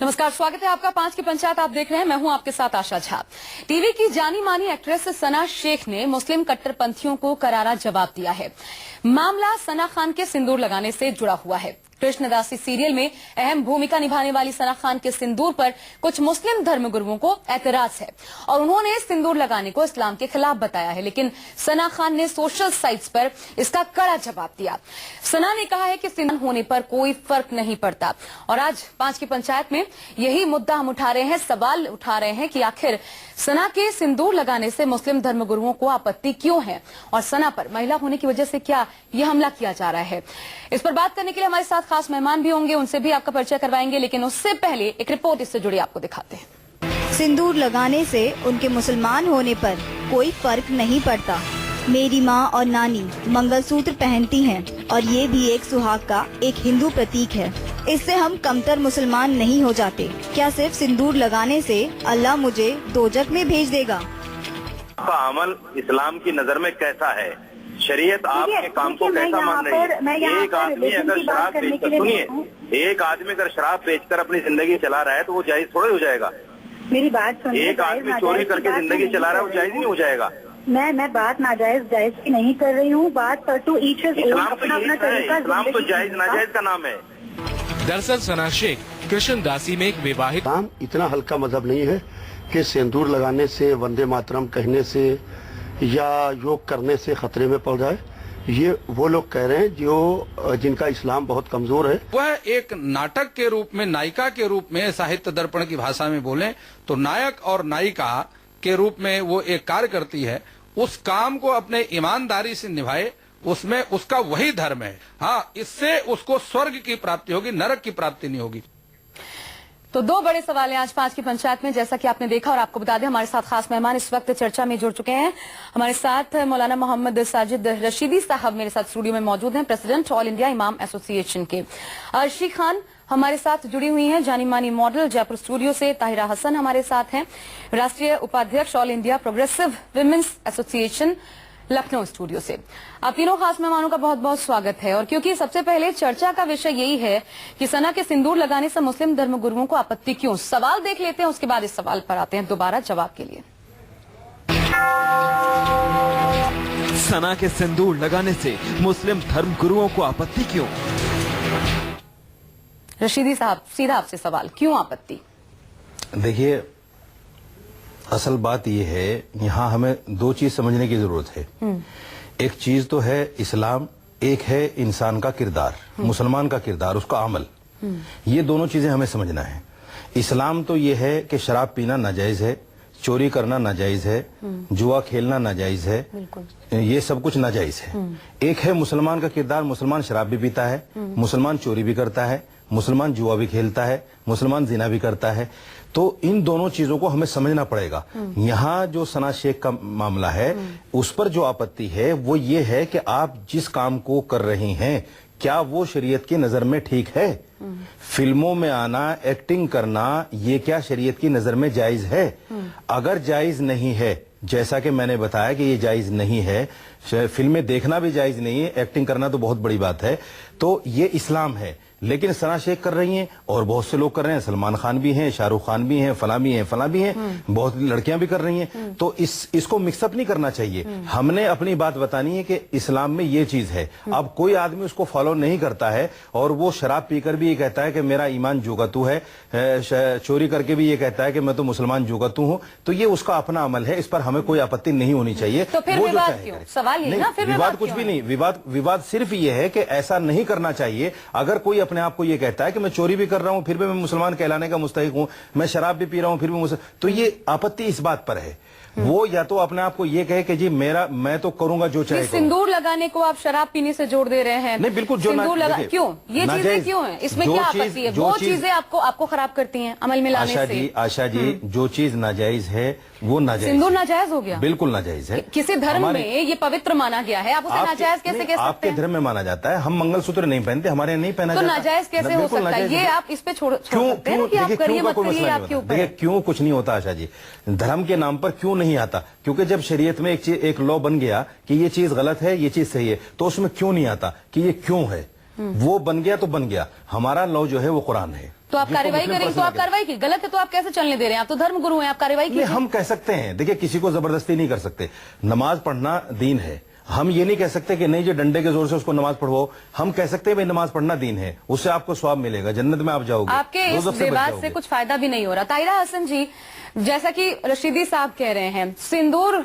नमस्कार, स्वागत है आपका 5 की पंचायत। आप देख रहे हैं, मैं हूं आपके साथ आशा झा। टीवी की जानी मानी एक्ट्रेस सना शेख ने मुस्लिम कट्टरपंथियों को करारा जवाब दिया है। मामला सना खान के सिंदूर लगाने से जुड़ा हुआ है। कृष्णदासी सीरियल में अहम भूमिका निभाने वाली सना खान के सिंदूर पर कुछ मुस्लिम धर्मगुरुओं को ऐतराज है और उन्होंने सिंदूर लगाने को इस्लाम के खिलाफ बताया है, लेकिन सना खान ने सोशल साइट्स पर इसका कड़ा जवाब दिया। सना ने कहा है कि सिंदूर होने पर कोई फर्क नहीं पड़ता और आज 5 की पंचायत में यही मुद्दा हम उठा रहे हैं, सवाल उठा रहे हैं कि आखिर सना के सिंदूर लगाने से मुस्लिम धर्मगुरुओं को आपत्ति क्यों है और सना पर महिला होने की वजह से क्या यह हमला किया जा रहा है। इस पर बात करने के लिए हमारे साथ खास मेहमान भी होंगे, उनसे भी आपका परिचय करवाएंगे, लेकिन उससे पहले एक रिपोर्ट इससे जुड़ी आपको दिखाते हैं। सिंदूर लगाने से उनके मुसलमान होने पर कोई फर्क नहीं पड़ता। मेरी माँ और नानी मंगलसूत्र पहनती हैं और ये भी एक सुहाग का एक हिंदू प्रतीक है। इससे हम कमतर मुसलमान नहीं हो जाते। क्या सिर्फ सिंदूर लगाने से अल्लाह मुझे दोजख में भेज देगा? आपका अमल इस्लाम की नजर में कैसा है? शरीयत आपके काम को कैसा मान रही है? एक आदमी अगर शराब बेचकर, सुनिए, एक आदमी अगर शराब बेचकर अपनी जिंदगी चला रहा है तो वो जायज थोड़ा हो जाएगा। मेरी बात सुनिए। एक आदमी चोरी करके जिंदगी चला रहा है, वो जायज नहीं हो जाएगा। मैं बात नाजायज जायज की नहीं कर रही हूँ। बात टू ईच इस्लाम तो जायज नाजायज का नाम है। दरअसल सना शेख कृष्णदासी में एक विवाहित इस्लाम इतना हल्का मजहब नहीं है कि सिंदूर लगाने से, वंदे मातरम कहने से या योग करने से खतरे में पड़ जाए। ये वो लोग कह रहे हैं जिनका इस्लाम बहुत कमजोर है। वह एक नाटक के रूप में, नायिका के रूप में, साहित्य दर्पण की भाषा में बोले तो नायक और नायिका के रूप में वो एक कार्य करती है। उस काम को अपने ईमानदारी से निभाए, उसमें उसका वही धर्म है। हाँ, इससे उसको स्वर्ग की प्राप्ति होगी, नरक की प्राप्ति नहीं होगी। तो दो बड़े सवाल हैं आज 5 की पंचायत में, जैसा कि आपने देखा। और आपको बता दें, हमारे साथ खास मेहमान इस वक्त चर्चा में जुड़ चुके हैं। हमारे साथ मौलाना मोहम्मद साजिद रशीदी साहब मेरे साथ स्टूडियो में मौजूद हैं, प्रेसिडेंट ऑल इंडिया इमाम एसोसिएशन के। अर्शी खान हमारे साथ जुड़ी हुई हैं, जानी मानी मॉडल, जयपुर स्टूडियो से। ताहिरा हसन हमारे साथ हैं, राष्ट्रीय उपाध्यक्ष all India progressive women's association, Lucknow studio से। आप तीनों खास मेहमानों का बहुत बहुत स्वागत है। और क्योंकि सबसे पहले चर्चा का विषय यही है कि सना के सिंदूर लगाने से मुस्लिम धर्मगुरुओं को आपत्ति क्यों, सवाल देख लेते हैं, उसके बाद इस सवाल पर आते हैं दोबारा जवाब के लिए। सना के सिंदूर लगाने से मुस्लिम धर्मगुरुओं को आपत्ति क्यों? रशीदी साहब, सीधा आपसे सवाल, क्यों आपत्ति? देखिए, असल बात यह है, यहाँ हमें दो चीज समझने की जरूरत है। एक चीज तो है इस्लाम, एक है इंसान का किरदार, मुसलमान का किरदार, उसका अमल। ये दोनों चीजें हमें समझना है। इस्लाम तो ये है कि शराब पीना नाजायज है, चोरी करना नाजायज है, जुआ खेलना नाजायज है, ये सब कुछ नाजायज है। एक है मुसलमान का किरदार, मुसलमान शराब भी पीता है, मुसलमान चोरी भी करता है, मुसलमान जुआ भी खेलता है, मुसलमान जिना भी करता है। तो इन दोनों चीजों को हमें समझना पड़ेगा। यहाँ जो सना शेख का मामला है, उस पर जो आपत्ति है वो ये है कि आप जिस काम को कर रही हैं, क्या वो शरीयत की नजर में ठीक है? फिल्मों में आना, एक्टिंग करना, ये क्या शरीयत की नजर में जायज है? अगर जायज नहीं है, जैसा कि मैंने बताया कि ये जायज नहीं है, फिल्में देखना भी जायज नहीं है, एक्टिंग करना तो बहुत बड़ी बात है, तो ये इस्लाम है। लेकिन सना शेख कर रही हैं और बहुत से लोग कर रहे हैं, सलमान खान भी हैं, शाहरुख खान भी हैं, फला भी हैं, फला भी हैं, बहुत लड़कियां भी कर रही हैं। तो इसको मिक्सअप नहीं करना चाहिए। हमने अपनी बात बतानी है कि इस्लाम में ये चीज है। अब कोई आदमी उसको फॉलो नहीं करता है और वो शराब पीकर भी ये कहता है कि मेरा ईमान जुगतू है, चोरी करके भी ये कहता है कि मैं तो मुसलमान जुगतू हूँ, तो ये उसका अपना अमल है, इस पर हमें कोई आपत्ति नहीं होनी चाहिए। तो फिर विवाद क्यों? सवाल ये ना, फिर विवाद कुछ भी नहीं। विवाद सिर्फ ये है कि ऐसा नहीं करना चाहिए। अगर कोई अपने आप को ये कहता है कि मैं चोरी भी कर रहा हूं फिर भी मैं मुसलमान कहलाने का मुस्तहिक हूं, मैं शराब भी पी रहा हूं फिर भी तो ये आपत्ति इस बात पर है। वो या तो अपने आप को ये कहे कि जी मैं तो करूंगा जो चाहे। सिंदूर लगाने को आप शराब पीने से जोड़ दे रहे हैं? नहीं, बिल्कुल। सिंदूर क्यों? ये चीजें क्यों है? इसमें क्या आपत्ति है? वो चीजें आपको खराब करती हैं अमल में लाने से। आशा जी, जो चीज नाजायज है वो नाजायज। सिंदूर नाजायज हो गया? बिल्कुल नाजायज है। किसी धर्म में ये पवित्र माना गया है, आप उसे नाजायज कैसे कह सकते हैं? आपके धर्म में माना जाता है। हम मंगलसूत्र नहीं पहनते, हमारे यहाँ नहीं पहना जाता, तो नाजायज कैसे हो सकता है? ये आप इस पे छोड़ सकते हैं कि आप करिए मत करिए, आपके ऊपर। देखिए, क्यों कुछ नहीं होता आशा जी, धर्म के नाम पर क्यों नहीं आता? क्योंकि जब शरीयत में एक लॉ बन गया कि ये चीज गलत है, ये चीज सही है, तो उसमें क्यों नहीं आता कि ये क्यों है? वो बन गया तो बन गया। हमारा लॉ जो है वो कुरान है। तो आप कार्रवाई करेंगे, तो आप कार्रवाई की, गलत है तो आप कैसे चलने दे रहे हैं? आप तो धर्म गुरु हैं, आप कार्रवाई कीजिए। हम कह सकते हैं, देखिए किसी को जबरदस्ती नहीं कर सकते। नमाज पढ़ना दीन है। हम ये नहीं कह सकते कि नहीं जो डंडे के जोर से उसको नमाज पढ़वाओ। हम कह सकते हैं भाई नमाज पढ़ना दीन है, उससे आपको स्वाब मिलेगा, जन्नत में आप जाओगे। आपके इस विवाद से कुछ फायदा भी नहीं हो रहा। ताहिरा हसन जी, जैसा कि रशीदी साहब कह रहे हैं, सिंदूर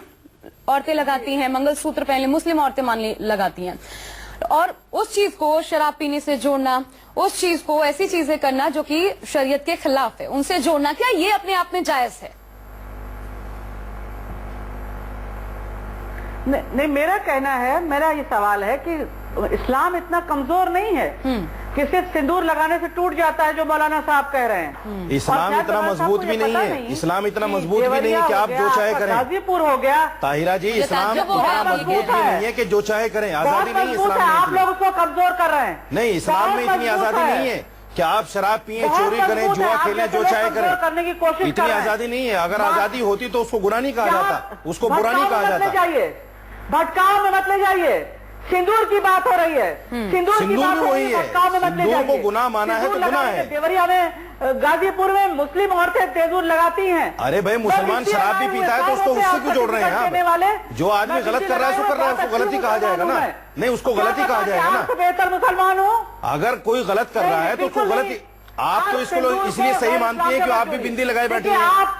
औरतें लगाती हैं, मंगलसूत्र पहले मुस्लिम औरतें लगाती हैं, और उस चीज को शराब पीने से जोड़ना, उस चीज को ऐसी चीजें करना जो कि शरीयत के खिलाफ है, उनसे जोड़ना, क्या ये अपने आप में जायज है? नहीं, मेरा कहना है, मेरा ये सवाल है कि इस्लाम इतना कमजोर नहीं है कि सिर्फ सिंदूर लगाने से टूट जाता है, जो मौलाना साहब कह रहे हैं। इस्लाम इतना मजबूत भी नहीं है, इस्लाम इतना मजबूत भी नहीं है कि आप जो चाहे करें। गाजीपुर हो गया ताहिरा जी, इस्लाम इतना मजबूत भी नहीं है कि जो चाहे करें। आजादी नहीं है इस्लाम में। आप लोग उसको कमजोर कर रहे हैं। नहीं, इस्लाम में इतनी आजादी नहीं है कि आप शराब पिए, चोरी करें, जुआ खेलें, जो चाहे करें, करने की कोशिश। इतनी आजादी नहीं है। अगर आजादी होती तो उसको गुनाह नहीं कहा जाता, उसको बुरा नहीं कहा जाता। भटकाव में मत ले जाइए। सिंदूर की बात हो रही है, सिंदूर की बात भी वही है। भटकाव में मत ले सिंदूर जाइए। को गुनाह माना है तो गुनाह है। देवरिया में, गाजीपुर में मुस्लिम औरतें सिंदूर लगाती हैं। अरे भाई, मुसलमान शराब भी पीता है तो उसको उससे क्यों जोड़ रहे हैं आप? जो आदमी गलत कर रहा है उसको कर रहा है, उसको गलत ही कहा जाएगा ना। नहीं, उसको गलत ही कहा जाएगा ना। बेहतर मुसलमान हूँ। अगर कोई गलत कर रहा है तो उसको गलत ही। आप तो इसको इसलिए सही मानती हैं कि आप भी बिंदी लगाए बैठी हैं।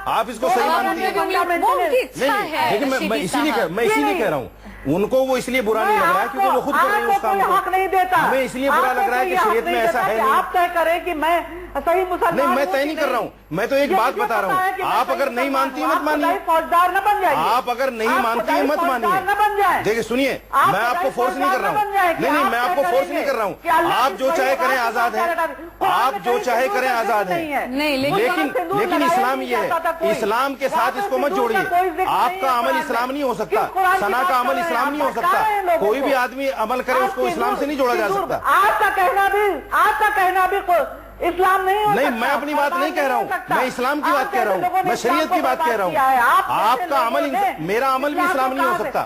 आप इसको सही मानती हैं। नहीं, लेकिन मैं इसीलिए कह रहा हूँ, उनको वो इसलिए बुरा नहीं लग रहा है क्योंकि वो खुद कर रही है उस काम को। हक नहीं देता। हमें इसलिए बुरा लग रहा है कि शरीयत में ऐसा है नहीं। आप तय करें कि मैं सही मुसलमान। नहीं, मैं तय नहीं कर रहा हूँ, मैं तो एक बात बता रहा हूँ। आप अगर नहीं मानती मत मानिए, फौजदार न बन जाइए। आप अगर नहीं मानती है मत मानिए। देखिए सुनिए, मैं आपको फोर्स नहीं कर रहा हूँ। नहीं, मैं आपको फोर्स नहीं कर रहा हूँ। आप जो चाहे करें आजाद है, आप जो चाहे करें आजाद है। लेकिन इस्लाम ये है, इस्लाम के साथ इसको मत जोड़िए। आपका अमल इस्लाम नहीं हो सकता, सना का अमल इस्लाम नहीं हो सकता। कोई भी आदमी अमल करे उसको इस्लाम से नहीं जोड़ा जा सकता। आपका कहना भी इस्लाम नहीं हो नहीं, मैं अपनी बात नहीं कह रहा हूँ, मैं इस्लाम की बात कह रहा हूँ, मैं शरीयत की बात कह रहा हूँ। आपका अमल, मेरा अमल भी इस्लाम नहीं हो सकता।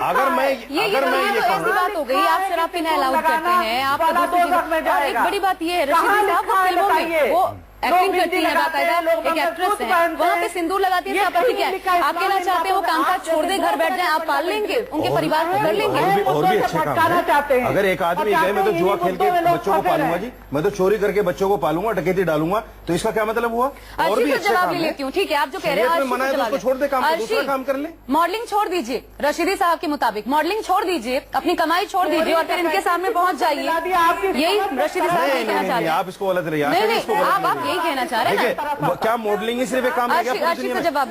अगर मैं ये कहूँ, बात हो गई, आप शराब पीना अलाउड करते हैं, आप और एक बड़ी बात ये है, रशीदी साहब वो फिल्मों में वो एक्टिंग करती है, बाकायदा एक एक्ट्रेस है, वहाँ पे सिंदूर लगाती है, आपत्ति क्या है? आप कहना चाहते हैं वो कामकाज छोड़ दे, घर बैठ जाए, आप पाल लेंगे, उनके परिवार को कर लेंगे? और भी अच्छे काम है। अगर एक आदमी कहे मैं तो जुआ खेल के बच्चों को पालूंगा जी, मैं तो चोरी करके बच्चों को पालूंगा, डकैती डालूंगा, तो इसका क्या मतलब हुआ? और भी अच्छे काम लेती हूँ, ठीक है, आप जो कह रहे हैं मना है तो उसको छोड़ दे, काम दूसरा काम कर ले। मॉडलिंग छोड़ दीजिए, रशीदी साहब के मुताबिक मॉडलिंग छोड़ दीजिए, अपनी कमाई छोड़ दीजिए और फिर इनके सामने पहुंच जाइए। यही रशीदी साहब कहना चाह रहे हैं। आप इसको गलत रही, आप यही कहना चाह रहे हैं। क्या मॉडलिंग ही सिर्फ एक काम है क्या?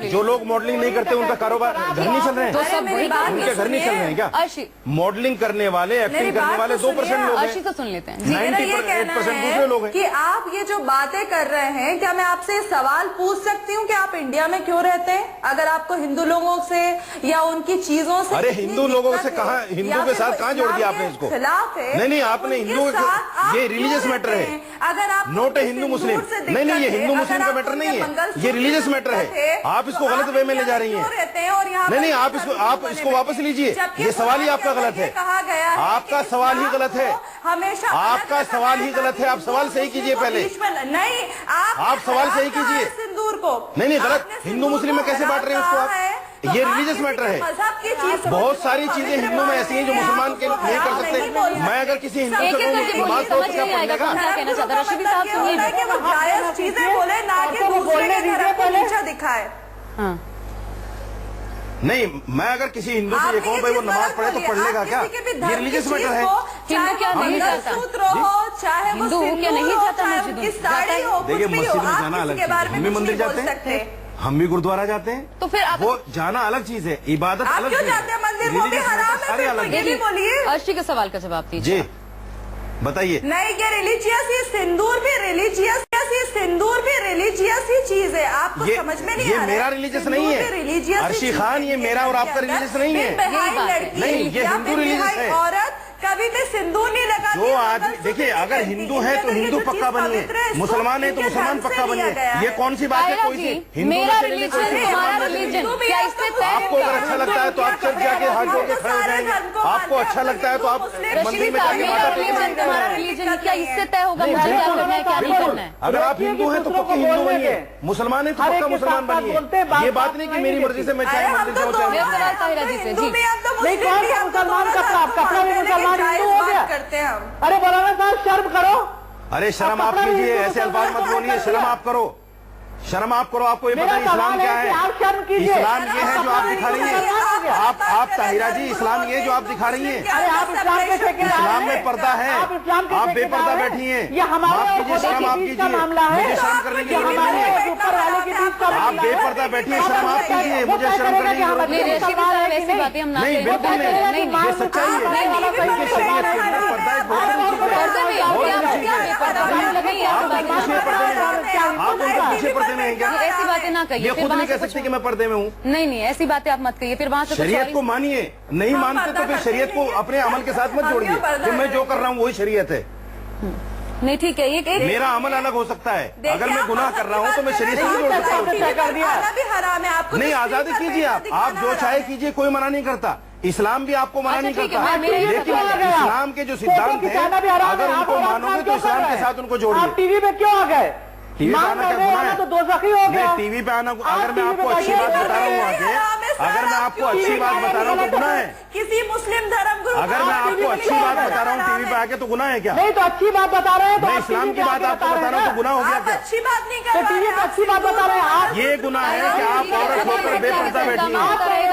जो लोग मॉडलिंग नहीं करते उनका कारोबार घर नहीं चल रहे हैं, उनके घर नहीं चल रहे हैं क्या? मॉडलिंग करने वाले, एक्टिंग करने वाले 2% लोग हैं। तो सुन लेते हैं। 98% दूसरे लोग हैं। कि आप ये जो बातें कर रहे हैं, क्या मैं आपसे सवाल पूछ सकती हूँ कि आप इंडिया में क्यों रहते हैं? अगर आपको हिंदू लोगों से या उनकी चीजों से, अरे हिंदू लोगों से कहा, हिंदू के साथ कहाँ जोड़ दिया आपने इसको? खिलाफ है। नहीं, आपने हिंदू, ये रिलीजियस मैटर है, अगर आप नोट है हिंदू मुस्लिम। नहीं, ये हिंदू मुस्लिम का मैटर नहीं है, ये रिलीजियस मैटर है। आप इसको गलत वे में ले जा रही हैं। नहीं, आप इसको वापस लीजिए, ये सवाल ही आपका गलत है। आपका सवाल ही गलत है, हमेशा आपका सवाल ही गलत है। आप सवाल सही कीजिए पहले। नहीं, आप सवाल सही कीजिए। सिंदूर को नहीं, गलत। हिंदू मुस्लिम में कैसे बांट रहे हैं उसको आप? ये रिलीजियस मैटर है। बहुत सारी चीजें हिंदू में ऐसी हैं जो मुसलमान के नहीं कर सकते। मैं अगर किसी हिंदू से कहूँ नमाज पढ़ो क्या पढ़ने का? रशीदी साहब सुनिए, चीजें बोले ना कि दूसरे के घर को नीचा दिखाए। नहीं, मैं अगर किसी हिंदू से ये कहूँ भाई वो नमाज पढ़े तो पढ़ लेगा क्या? ये रिलीजियस मैटर है। हिंदू क्या नहीं चाहता? हिंदू क्या नहीं चाहता? देखिए, मस्जिद में जाना अलग है, हम भी मंदिर जाते हैं, हम भी गुरुद्वारा जाते हैं, तो फिर आप वो जाना अलग चीज है, इबादत अलग क्यों चीज जाते हैं मंदिर? वो भी हराम है, सारे अलग है। बोलिए। अर्शी के सवाल का जवाब दीजिए जी, बताइए। नहीं, ये रिलीजियस, ये सिंदूर भी रिलीजियस ही चीज है। आपको समझ में नहीं आ रहा? ये मेरा रिलीजियस नहीं है अर्शी खान, ये मेरा और आपका रिलीजियस नहीं है। लड़की नहीं, ये हिंदू रिलीजियस है। औरत कभी भी सिंदूर नहीं लगाती। जो आदमी देखिए, अगर हिंदू है तो हिंदू पक्का बनिए, मुसलमान है तो मुसलमान पक्का बनिए। ये कौन सी बात है? कोई सी हिंदू मेरा में चलेगी, कोई सी रिलीजन, हमारा मुसलमान में चलेगी। रिलीजन, क्या इससे तय आपको अगर अच्छा लगता है तो आप चर्च जाके हाथ जोड़ के खड़े हो जाएंगे। आपको अच्छा लगता है तो आप मंदिर में जाके माता रिलीजन, तुम्हारा रिलीजन, क्या इससे तय होगा मुझे क्या करना है क्या नहीं करना है? अगर आप हिंदू हैं तो पक्के हिंदू बनिए, मुसलमान है तो पक्का मुसलमान बनिए। ये बात नहीं कि मेरी मर्जी से मैं चाहे मंदिर जाऊँ चाहे। ताहिरा जी से जी नहीं, कौन सा मुसलमान कपड़ा भी मुसलमान हिंदू हो गया करते हैं हम। अरे मौलाना साहब शर्म करो। अरे शर्म आप कीजिए, ऐसे अल्फाज मत बोलिए। शर्म आप करो, शर्म आप करो। आपको ये पता है इस्लाम क्या है? आप शर्म कीजिए। इस्लाम ये है जो आप दिखा रही हैं। आप ताहिरा जी, इस्लाम ये जो आप दिखा रही हैं। अरे आप इस्लाम के ठेकेदार हैं। इस्लाम में पर्दा है, आप इस्लाम के आप ठेकेदार बेपर्दा हैं। बैठी हैं। ये हमारे माफ कीजिए, और शर्म आप बीच का कीजिए। मामला है। मुझे शर्म करने की जरूरत हमारे नहीं है। और ऊपर वाले के बीच का आप मामला है। बेपर्दा बैठिए, शर्म आप कीजिए। मुझे शर्म करने की जरूरत नहीं, नहीं है। रशीद साहब ऐसी बातें हम ना नहीं, करें। बिल्कुल नहीं। नहीं, ये सच्चाई है। देखिए, शरीयत के अंदर पर्दा एक बहुत बड़ी चीज है। पर्दे में आप बहुत क्या बड़ी चीज है। बेपर्दा बनने लगे हैं, आप ऐसी उनके पीछे पर्दे में हैं। आप उनके पीछे पर्दे में हैं क्या? बातें ऐसी बातें ना कहिए। ये फिर खुद वहाँ नहीं से कह कुछ सकती कि मैं पर्दे में हूँ। नहीं नहीं, ऐसी बातें आप मत कहिए। फिर वहाँ से कुछ शरीयत और को मानिए, नहीं मानते तो फिर शरीयत को अपने अमल के साथ मत जोड़िए कि मैं जो कर रहा हूँ वही शरीयत है। नहीं, ठीक है, ये मेरा अमल अलग हो सकता है। अगर मैं गुनाह कर रहा हूँ तो मैं शरीयत से नहीं जोड़ सकता हूँ। भी हराम है आपको। नहीं, आजादी कीजिए। आप जो चाहे कीजिए, कोई मना नहीं करता। इस्लाम भी आपको मना नहीं ठीक है, करता, मेरे यहाँ लेकिन तो इस्लाम के जो सिद्धांत हैं अगर उनको मानोगे तो इस्लाम के साथ उनको जोड़िए। आप टीवी पे क्यों आ गए? टीवी पे आना क्या गुनाह है? तो दो सखी हो गया। टीवी पे आना, अगर मैं आपको अच्छी बात बता रहा हूँ आगे, अगर मैं आपको अच्छी बात बता रहा हूँ तो गुनाह है? किसी मुस्लिम धर्म गुरु अगर मैं आपको अच्छी बात बता रहा हूँ टीवी पे आके तो गुनाह है क्या? नहीं तो अच्छी बात बता रहे हैं तो मैं आप इस्लाम टीवी की पे बात आके आपको बता रहा हूँ तो गुनाह हो गया आप क्या? अच्छी बात नहीं तो कर टीवी पे अच्छी बात बता रहे हैं आप। ये गुनाह है कि आप औरत होकर बेपर्दा बैठी हैं।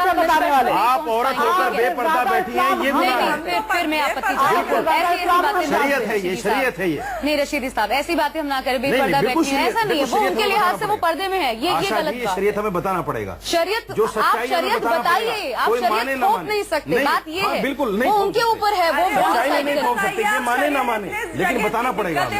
आप बताने वाले। आप औरत होकर बेपर्दा बैठी हैं, ये गुनाह है। फिर मैं आपत्ति ऐसी बातें ना शरीयत है ये, रशीदी साहब। शरीयत है ये। नहीं रशीदी साहब, ऐसी बातें हम ना करें। नहीं, बेपर्दा बिल्कुल बैठी है, शरीयत, ऐसा नहीं है। बिल्कुल वो शरीयत उनके हमें लिहाज से बताना वो पर्दे में है, ये आशा गलत जी, ये बात। शरीयत हमें बताना पड़ेगा। शरीयत जो आप सच्चाई है शरीयत बताना बताइए, पड़ेगा। आप कोई माने शरीयत ना थोप माने। नहीं सकते। नहीं, बात ये हाँ, है बिल्कुल नहीं वो थोप उनके सकते। ऊपर है, वो सच्चाई डिसाइड नहीं करें। थोप सकते, ये माने ना माने, लेकिन बताना पड़ेगा हमें।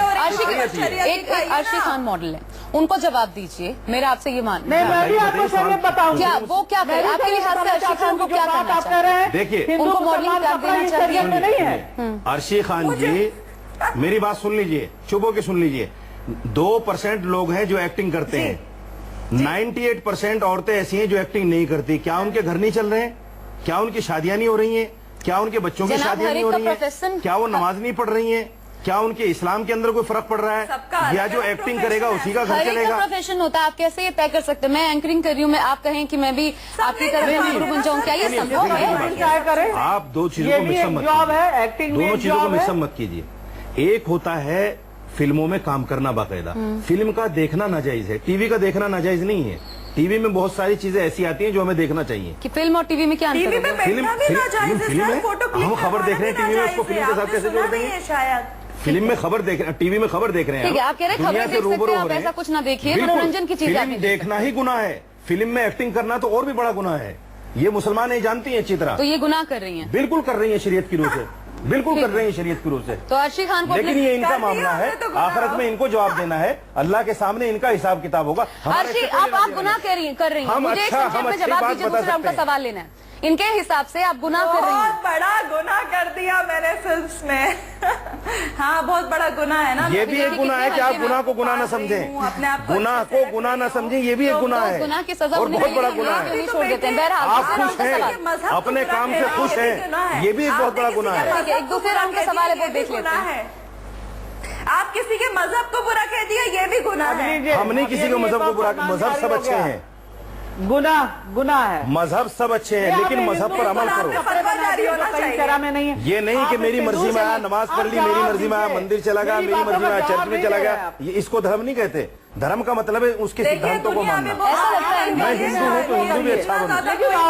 एक अर्शी खान मॉडल है, उनको जवाब दीजिए। मेरा आपसे ये मान नहीं, मैं भी आपको शरीयत बताऊंगी। क्या वो क्या करे? आपके लिहाज से अर्शी खान को क्या करना आप कह रहे हैं? देखिए, उनको मॉडलिंग कर देना चाहिए। में नहीं है। अर्शी खान जी, मेरी बात सुन लीजिए, चुप होके सुन लीजिए। 2% लोग हैं जो एक्टिंग करते हैं, 98% औरतें ऐसी हैं जो एक्टिंग नहीं करती। क्या उनके घर नहीं चल रहे हैं? क्या उनकी शादियां नहीं हो रही हैं? क्या उनके बच्चों की जनाब, शादियां हर नहीं एक हो का रही हैं? प्रोफेशन- क्या वो नमाज नहीं पढ़ रही हैं? क्या उनके इस्लाम के अंदर कोई फर्क पड़ रहा है? या जो एक्टिंग करेगा उसी का घर हर एक का चलेगा? प्रोफेशन होता है। आप कैसे ये तय कर सकते हैं? मैं एंकरिंग कर रही हूँ, मैं आप कहें कि मैं भी आपकी तरह गुरु बन जाऊँ, क्या ये संभव है? क्या करें? आप दो चीजों ये को भी मिक्सअप एक मत जॉब कीजिए। है, एक्टिंग भी दोनों एक चीजों को जॉब है। मिक्सअप मत कीजिए। एक होता है फिल्मों में काम करना बाकायदा, फिल्म का देखना नाजायज है, टीवी का देखना नाजायज नहीं है। टीवी में बहुत सारी चीजें ऐसी आती हैं जो हमें देखना चाहिए। कि फिल्म और टीवी में क्या अंतर है? फिल्म है, हम खबर देख रहे हैं टीवी में, उसको फिल्म के साथ कैसे जोड़ देंगे? शायद फिल्म में खबर देख रहे हैं, टीवी में खबर देख रहे हैं। ठीक है, आप कह रहे हैं दुनिया खबर से देख सकते रूबरू हैं, हो आप रहे हैं। ऐसा कुछ ना देखिए, बिल्कुल, मनोरंजन की चीजें आप फिल्म नहीं देख देखना ही गुनाह है, फिल्म में एक्टिंग करना तो और भी बड़ा गुनाह है। ये मुसलमान नहीं जानती है अच्छी तरह। तो ये गुनाह कर रही हैं। बिल्कुल कर रही है शरीयत की रूह से, बिल्कुल कर रही है शरीयत की रूह से। तो अर्शी खान को लेकिन ये इनका मामला है, आखिरत में इनको जवाब देना है, अल्लाह के सामने इनका हिसाब किताब होगा। अर्शी, आप गुनाह कर रही हैं। हम मुझे एक अच्छा- संक्षेप हम में अच्छी जवाब बात दीजिए, बता दूसरा सकते उनका हैं। सवाल लेना है। इनके हिसाब से आप गुनाह कर रही हैं। बहुत बड़ा गुनाह कर दिया मैंने फिल्म्स में। हाँ, बहुत बड़ा गुनाह है ना। ये भी एक गुनाह है कि आप गुनाह को गुनाह न समझें, अपने आप को गुनाह को गुनाह न समझें, ये भी एक गुनाह है गुनाह की सजा और बहुत बड़ा गुनाह क्यों है। नहीं छोड़ देते हैं? बहरहाल आप दूसरे खुश राउंड का हैं, सवाल। अपने काम से खुश हैं, ये भी एक बहुत बड़ा गुनाह है। ठीक है, एक दूसरे राउंड का सवाल है, वो देख लेते हैं। आप किसी के मजहब को बुरा कह दिया, ये भी गुनाह है। हम नहीं किसी को मजहब को बुरा, मजहब सब अच्छे हैं, गुनाह है। मजहब सब अच्छे हैं, लेकिन मजहब पर अमल करो। तरह में नहीं है। ये नहीं कि मेरी मर्जी में आया, नमाज पढ़ ली, मेरी मर्जी में आया, मंदिर चला गया, मेरी मर्जी में आया, चर्च में चला गया, ये इसको धर्म नहीं कहते। धर्म का मतलब है उसके सिद्धांतों को मानना। ऐसा लगता है मैं हिंदू हूँ तो हिंदू भी अच्छा बनूं,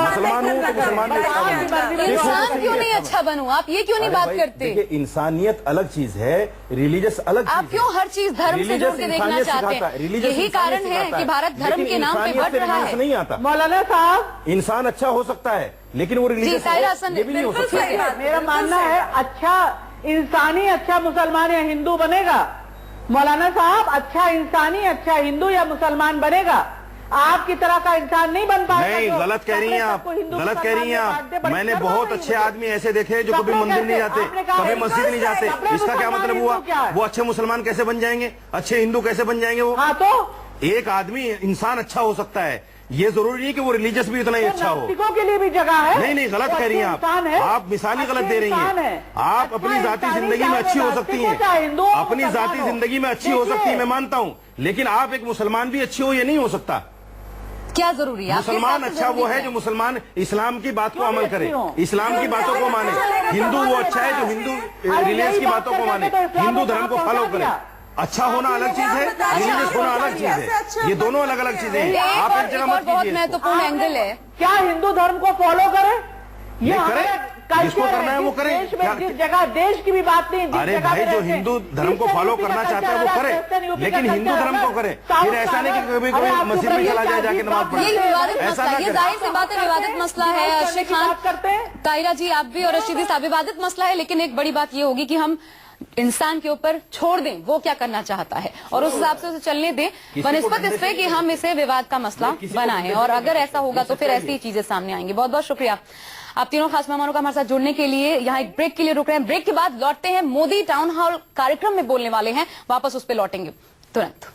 मुसलमान हूँ तो मुसलमान भी अच्छा बनूं। इंसान क्यों नहीं अच्छा बनूं? आप ये क्यों नहीं बात करते? देखिए, इंसानियत अलग चीज है, रिलीजियस अलग चीज आप क्यों हर चीज धर्म से जोड़ के देखना चाहते हैं? यही कारण है कि भारत धर्म के नाम पे बढ़ रहा है। नहीं आता। मौलाना साहब, इंसान अच्छा हो सकता है, लेकिन वो रिलीजियस ये भी नहीं हो सकता। मेरा मानना है अच्छा इंसान ही अच्छा मुसलमान या हिंदू बनेगा। मौलाना साहब, अच्छा इंसान ही अच्छा हिंदू या मुसलमान बनेगा। आपकी तरह का इंसान नहीं बन पाएगा। नहीं, गलत कह रही हैं आप, गलत कह रही हैं आप। मैंने बहुत अच्छे आदमी ऐसे देखे जो कभी मंदिर नहीं जाते, कभी मस्जिद नहीं जाते। इसका क्या मतलब हुआ? वो अच्छे मुसलमान कैसे बन जाएंगे? अच्छे हिंदू कैसे बन जाएंगे वो? हाँ, तो एक आदमी इंसान अच्छा हो सकता है, ये जरूरी नहीं कि वो रिलीजियस भी उतना ही अच्छा हो। नास्तिकों के लिए भी जगह है। नहीं, गलत कह रही हैं आप मिसाली गलत दे रही हैं। आप अपनी जाति जिंदगी में अच्छी हो सकती हैं, अपनी जाति जिंदगी में अच्छी हो सकती है, मैं मानता हूँ, लेकिन आप एक मुसलमान भी अच्छी हो ये नहीं हो सकता। क्या जरूरी है? मुसलमान अच्छा वो है जो मुसलमान इस्लाम की बात को अमल करे, इस्लाम की बातों को माने। हिंदू वो अच्छा है जो हिंदू रिलीजियस की बातों को माने, हिंदू धर्म को फॉलो करे। अच्छा होना अलग चीज है, रिलीजियस होना अलग चीज है, ये दोनों अलग अलग चीजें हैं। आप एक जगह मत बहुत कीजिए। महत्वपूर्ण एंगल है। क्या हिंदू धर्म को फॉलो करे? ये करे, जिसको करना है वो करे। जिस जगह देश की भी बात नहीं। अरे भाई, जो हिंदू धर्म को फॉलो करना चाहता है वो करे, लेकिन हिंदू धर्म को करे। फिर ऐसा नहीं कि कभी कोई मस्जिद में चला जाए जाके नमाज पढ़े। ये विवादित मसला, ये जाहिर सी बात है विवादित मसला है। अर्शद खान, ताहिरा जी आप भी और रशीदी साहब, विवादित मसला है, लेकिन एक बड़ी बात ये होगी कि हम इंसान के ऊपर छोड़ दें वो क्या करना चाहता है और उस हिसाब से उसे चलने दें, बनिस्बत इस पे कि हम इसे विवाद का मसला बनाएं। और अगर ऐसा होगा तो फिर ऐसी चीजें सामने आएंगी। बहुत बहुत शुक्रिया आप तीनों खास मेहमानों का हमारे साथ जुड़ने के लिए। यहाँ एक ब्रेक के लिए रुक रहे हैं, ब्रेक के बाद लौटते हैं। मोदी टाउन हॉल कार्यक्रम में बोलने वाले हैं, वापस उस पर लौटेंगे तुरंत।